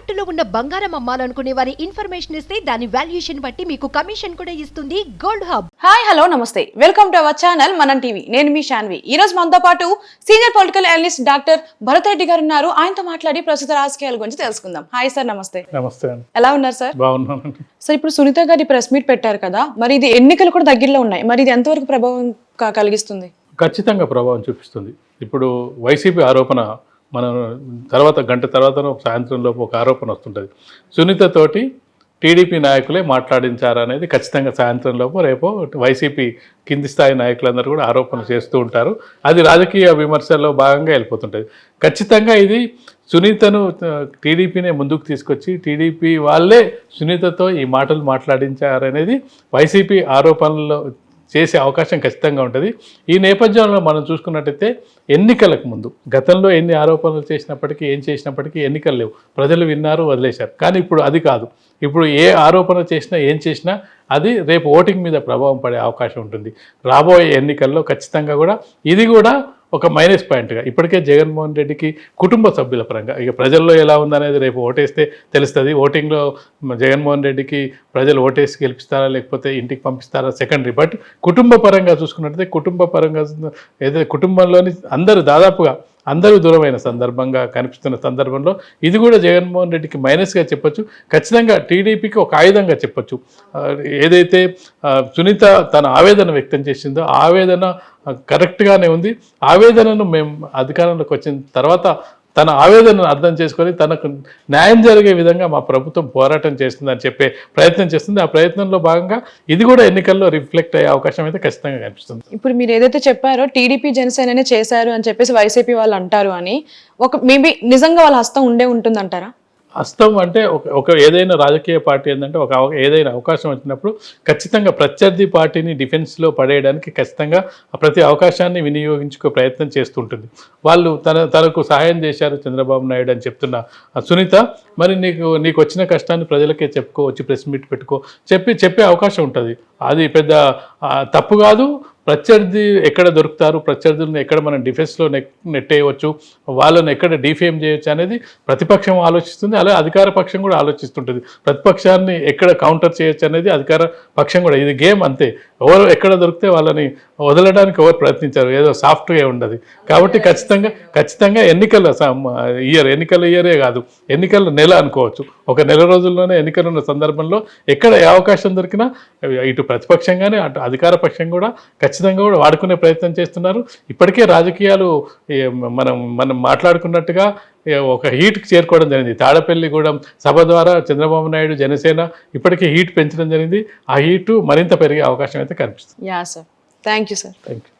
తాకట్టులో ఉన్న బంగారం అమ్మాలనుకునే వారి ఇన్ఫర్మేషన్ ఇస్తే దాని వాల్యుయేషన్ బట్టి మీకు కమిషన్ కూడా ఇస్తుంది గోల్డ్ హబ్. హాయ్ హలో నమస్తే, వెల్కమ్ టు అవర్ ఛానల్ మనం టీవీ. నేను మీ శాన్వి. ఈ రోజు మనతో పాటు senior political analyst doctor Bharat Reddy గారు ఉన్నారు. ఆయనతో మాట్లాడి ప్రస్తుత రాజకీయాల గురించి తెలుసుకుందాం. హాయ్ సార్, నమస్తే. నమస్తే. ఎలా ఉన్నారు సార్? బాగున్నాను సార్, ఇప్పుడు సునీత గారి ప్రెస్ మీట్ పెట్టారు కదా, మరి ఇది ఎన్నికలు కూడా దగ్గరలో ఉన్నాయి, మరి ఇది ఎంతవరకు ప్రభావం కలిగిస్తుంది? ఖచ్చితంగా ప్రభావం చూపిస్తుంది. ఇప్పుడు వైసీపీ ఆరోపణ మన తర్వాత గంట తర్వాత సాయంత్రంలోపు ఒక ఆరోపణ వస్తుంటుంది. సునీత తోటి టీడీపీ నాయకులే మాట్లాడించారనేది ఖచ్చితంగా సాయంత్రంలోపు రేపు వైసీపీ కింది స్థాయి నాయకులందరూ కూడా ఆరోపణ చేస్తూ ఉంటారు. అది రాజకీయ విమర్శల్లో భాగంగా వెళ్ళిపోతుంటుంది. ఖచ్చితంగా ఇది సునీతను టీడీపీనే ముందుకు తీసుకొచ్చి టీడీపీ వాళ్ళే సునీతతో ఈ మాటలు మాట్లాడించారనేది వైసీపీ ఆరోపణల్లో చేసే అవకాశం ఖచ్చితంగా ఉంటుంది. ఈ నేపథ్యంలో మనం చూసుకున్నట్టయితే ఎన్నికలకు ముందు గతంలో ఎన్ని ఆరోపణలు చేసినప్పటికీ ఏం చేసినప్పటికీ ఎన్నికలు లేవు, ప్రజలు విన్నారు, వదిలేశారు. కానీ ఇప్పుడు అది కాదు. ఇప్పుడు ఏ ఆరోపణ చేసినా ఏం చేసినా అది రేపు ఓటింగ్ మీద ప్రభావం పడే అవకాశం ఉంటుంది. రాబోయే ఎన్నికల్లో ఖచ్చితంగా కూడా ఇది కూడా ఒక మైనస్ పాయింట్గా ఇప్పటికే జగన్మోహన్ రెడ్డికి కుటుంబ సభ్యుల పరంగా ఇక ప్రజల్లో ఎలా ఉందనేది రేపు ఓటేస్తే తెలుస్తుంది. ఓటింగ్లో జగన్మోహన్ రెడ్డికి ప్రజలు ఓటేసి గెలిపిస్తారా లేకపోతే ఇంటికి పంపిస్తారా సెకండరీ. బట్ కుటుంబ పరంగా చూసుకున్నట్టయితే కుటుంబ పరంగా ఏదైతే కుటుంబంలోని దాదాపుగా అందరూ దూరమైన సందర్భంగా కనిపిస్తున్న సందర్భంలో ఇది కూడా జగన్మోహన్ రెడ్డికి మైనస్గా చెప్పొచ్చు. ఖచ్చితంగా టీడీపీకి ఒక ఆయుధంగా చెప్పొచ్చు. ఏదైతే సునీత తన ఆవేదన వ్యక్తం చేసిందో ఆవేదన కరెక్ట్గానే ఉంది. ఆవేదనను మేము అధికారంలోకి వచ్చిన తర్వాత తన ఆవేదనను అర్థం చేసుకొని తనకు న్యాయం జరిగే విధంగా మా ప్రభుత్వం పోరాటం చేస్తుందని చెప్పే ప్రయత్నం చేస్తుంది. ఆ ప్రయత్నంలో భాగంగా ఇది కూడా ఎన్నికల్లో రిఫ్లెక్ట్ అయ్యే అవకాశం అయితే ఖచ్చితంగా కనిపిస్తుంది. ఇప్పుడు మీరు ఏదైతే చెప్పారో టీడీపీ జనసేననే చేశారు అని చెప్పేసి వైసీపీ వాళ్ళు అంటారు అని, మేబీ నిజంగా వాళ్ళ హస్తం ఉంటుందంటారా? హస్తం అంటే ఒక ఏదైనా రాజకీయ పార్టీ ఏంటంటే ఏదైనా అవకాశం వచ్చినప్పుడు ఖచ్చితంగా ప్రత్యర్థి పార్టీని డిఫెన్స్లో పడేయడానికి ఖచ్చితంగా ప్రతి అవకాశాన్ని వినియోగించుకో ప్రయత్నం చేస్తుంటుంది. వాళ్ళు తనకు సహాయం చేశారు చంద్రబాబు నాయుడు అని చెప్తున్న సునీత, మరి నీకు వచ్చిన కష్టాన్ని ప్రజలకే చెప్పుకో, వచ్చి ప్రెస్ మీట్ పెట్టుకో చెప్పే అవకాశం ఉంటుంది. అది పెద్ద తప్పు కాదు. ప్రత్యర్థి ఎక్కడ దొరుకుతారు, ప్రత్యర్థులను ఎక్కడ మనం డిఫెన్స్లో నెట్టేయవచ్చు, వాళ్ళని ఎక్కడ డిఫేమ్ చేయొచ్చు అనేది ప్రతిపక్షం ఆలోచిస్తుంది. అలాగే అధికార పక్షం కూడా ఆలోచిస్తుంటుంది. ప్రతిపక్షాన్ని ఎక్కడ కౌంటర్ చేయొచ్చు అనేది అధికార పక్షం కూడా. ఇది గేమ్ అంతే. ఎవరు ఎక్కడ దొరికితే వాళ్ళని వదలడానికి ఎవరు ప్రయత్నించారు, ఏదో సాఫ్ట్గా ఉండదు. కాబట్టి ఖచ్చితంగా ఎన్నికల ఇయరే కాదు, ఎన్నికల నెల అనుకోవచ్చు. ఒక నెల రోజుల్లోనే ఎన్నికలు ఉన్న సందర్భంలో ఎక్కడ ఏ అవకాశం దొరికినా ఇటు ప్రతిపక్షంగానే అటు అధికార పక్షం కూడా ఖచ్చితంగా కూడా వాడుకునే ప్రయత్నం చేస్తున్నారు. ఇప్పటికే రాజకీయాలు మనం మాట్లాడుకున్నట్టుగా ఒక హీట్కి చేరుకోవడం జరిగింది. తాడపల్లిగూడెం సభ ద్వారా చంద్రబాబు నాయుడు జనసేన ఇప్పటికే హీట్ పెంచడం జరిగింది. ఆ హీటు మరింత పెరిగే అవకాశం అయితే కనిపిస్తుంది. Yeah sir, thank you sir. Thank you.